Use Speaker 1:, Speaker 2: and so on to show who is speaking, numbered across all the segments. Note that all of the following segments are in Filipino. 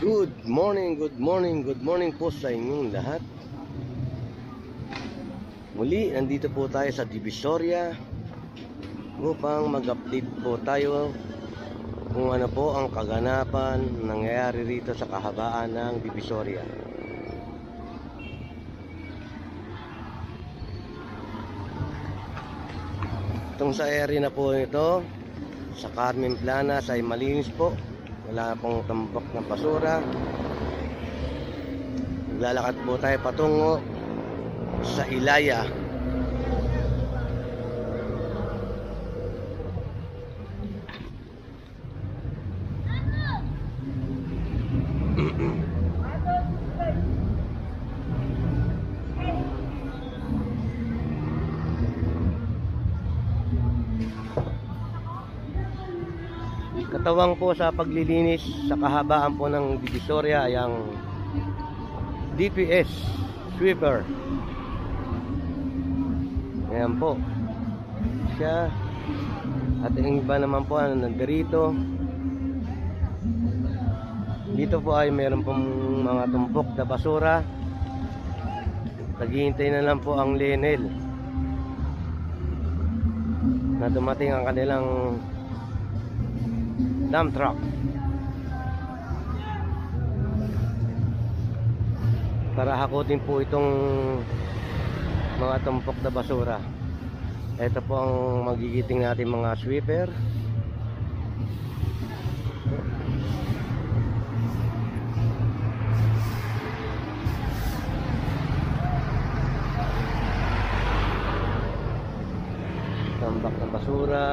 Speaker 1: Good morning po sa inyong lahat. Muli, nandito po tayo sa Divisoria upang mag-update po tayo kung ano po ang kaganapan nangyayari rito sa kahabaan ng Divisoria. Itong sa area na po ito, sa Carmen Planas ay malinis po. Wala pong tambak ng basura. Naglalakad po tayo patungo sa Ilaya. Katawang po sa paglilinis sa kahabaan po ng Divisoria ay ang DPS sweeper. Ayan po siya. At yung iba naman po nandirito. Dito po ay meron pong mga tumpok na basura. Naghihintay na lang po ang Lenel na dumating ang kanilang dump truck. Para hakutin po itong mga tumpok na basura. Ito po ang magigiting natin mga sweeper. Tambak na basura.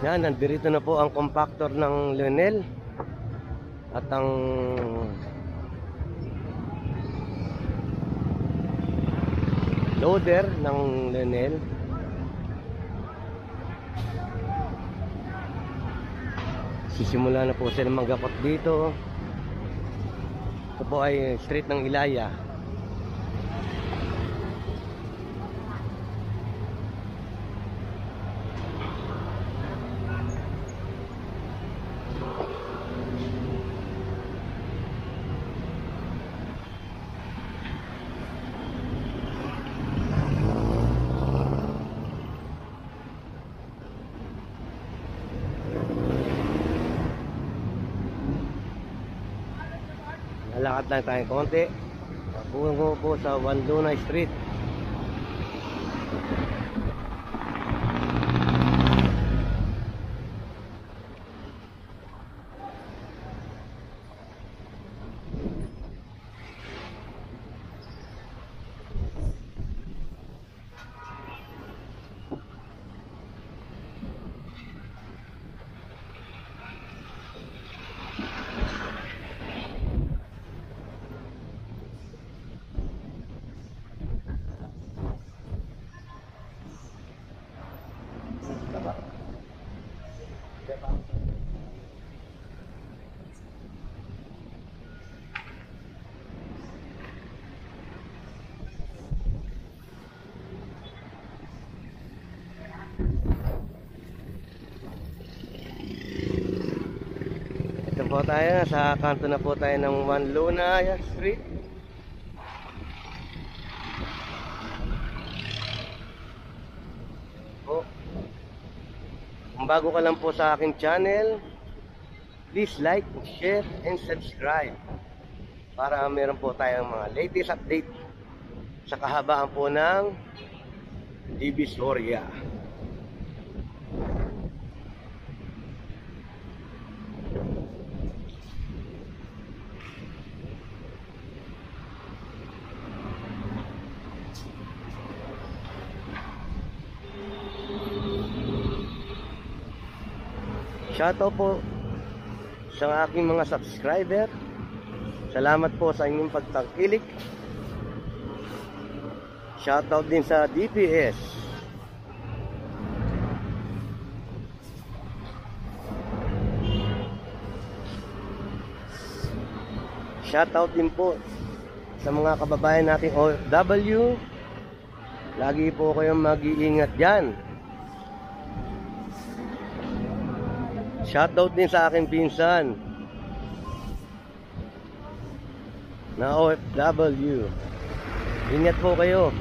Speaker 1: Yan, nandito na po ang compactor ng Lenel at ang loader ng Lenel. Sisimula na po sila magapot dito. Ito po ay street ng Ilaya. Lalakad lang tayo konti. Pungo po sa Wanduna Street. Ito po tayo, sa kanto na po tayo ng Wanduna Street. Kung bago ka lang po sa aking channel, please like, share, and subscribe para meron po tayong mga latest update sa kahabaan po ng Divisoria. Shoutout po sa aking mga subscriber. Salamat po sa inyong pagtangkilik. Shoutout din sa DPS. Shoutout din po sa mga kababayan nating OFW. Lagi po kayong mag-iingat dyan. Shoutout din sa aking pinsan na OFW. Ingat po kayo.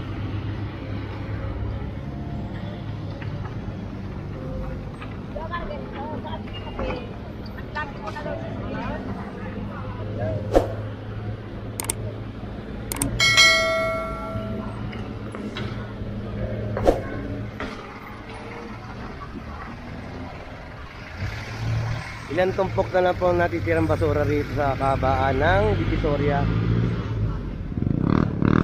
Speaker 1: Ilan tumpok na lang po ang natitirang basura rito sa kahabaan ng Divisoria.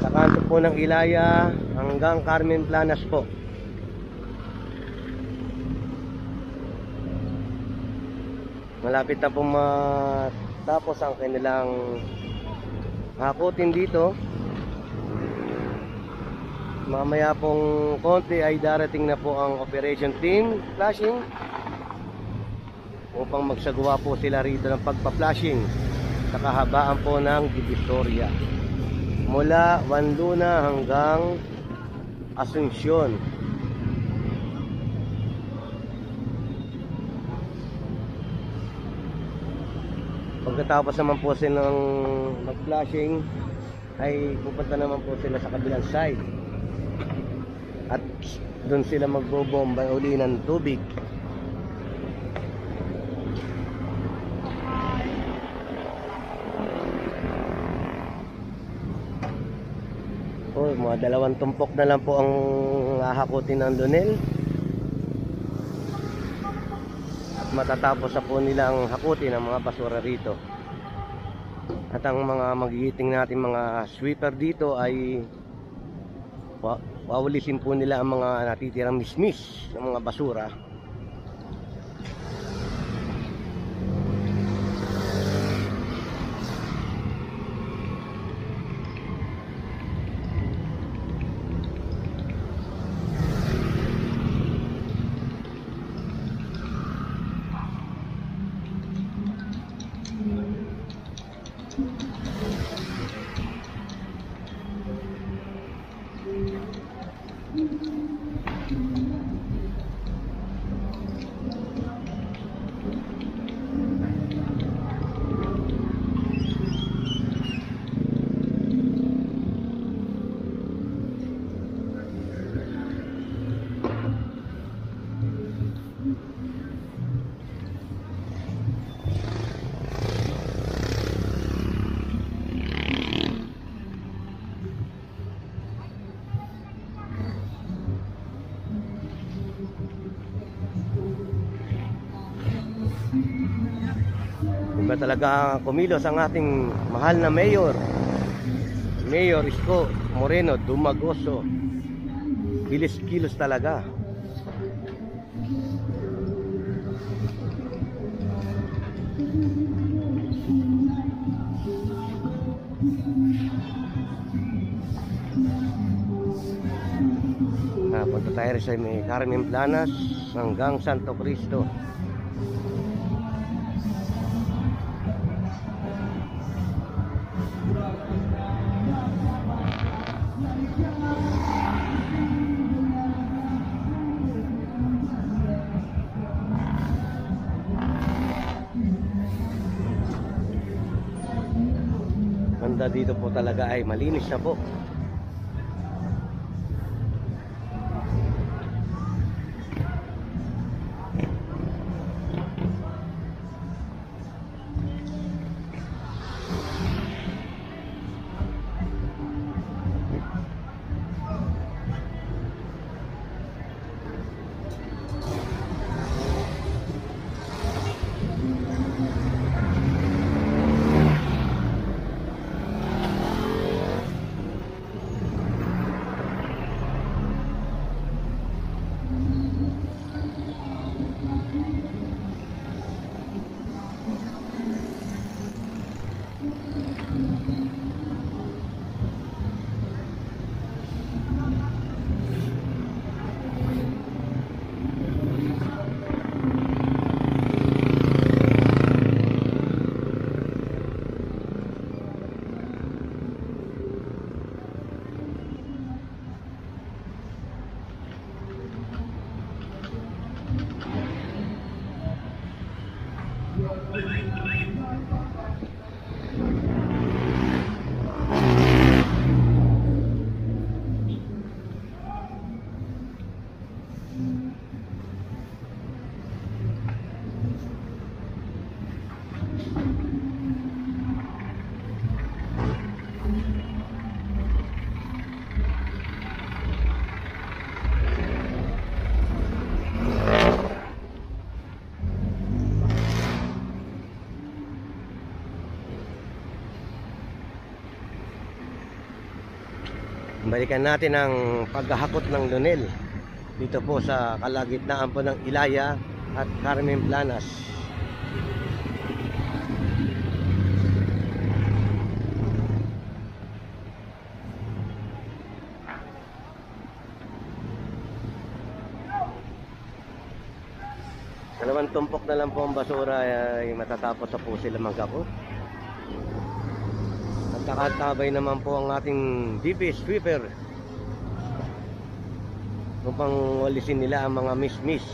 Speaker 1: Sa kanto po ng Ilaya hanggang Carmen Planas po. Malapit na po matapos ang kanilang hakutin dito. Mamaya pong konti ay darating na po ang operation team flashing upang magsagawa po sila rito ng pagpa-flashing sa kahabaan po ng Divisoria mula Juan Luna hanggang Asuncion. Pagkatapos naman po silang mag-flashing ay pupunta naman po sila sa kabilang side at doon sila magbobomba uli ng tubig. Mga 2 tumpok na lang po ang hahakutin ng Lunel at matatapos na po nilang hakutin ang mga basura rito. At ang mga magigiting natin mga sweeper dito ay wawalisin po nila ang mga natitirang mismis ng mga basura. Iba talaga kumilos ang ating mahal na Mayor Isko Moreno Dumagoso. Bilis-kilos talaga. Punta tayo sa may Carmen Planas hanggang Santo Cristo. Banda dito po talaga ay malinis na po. Balikan natin ang paghahakot ng Lonel dito po sa kalagitnaan po ng Ilaya at Carmen Planas. Dalawang tumpok na lang po ang basura ay matatapos sa po sila magkakot. Nakatabay naman po ang ating DP sweeper upang walisin nila ang mga miss-miss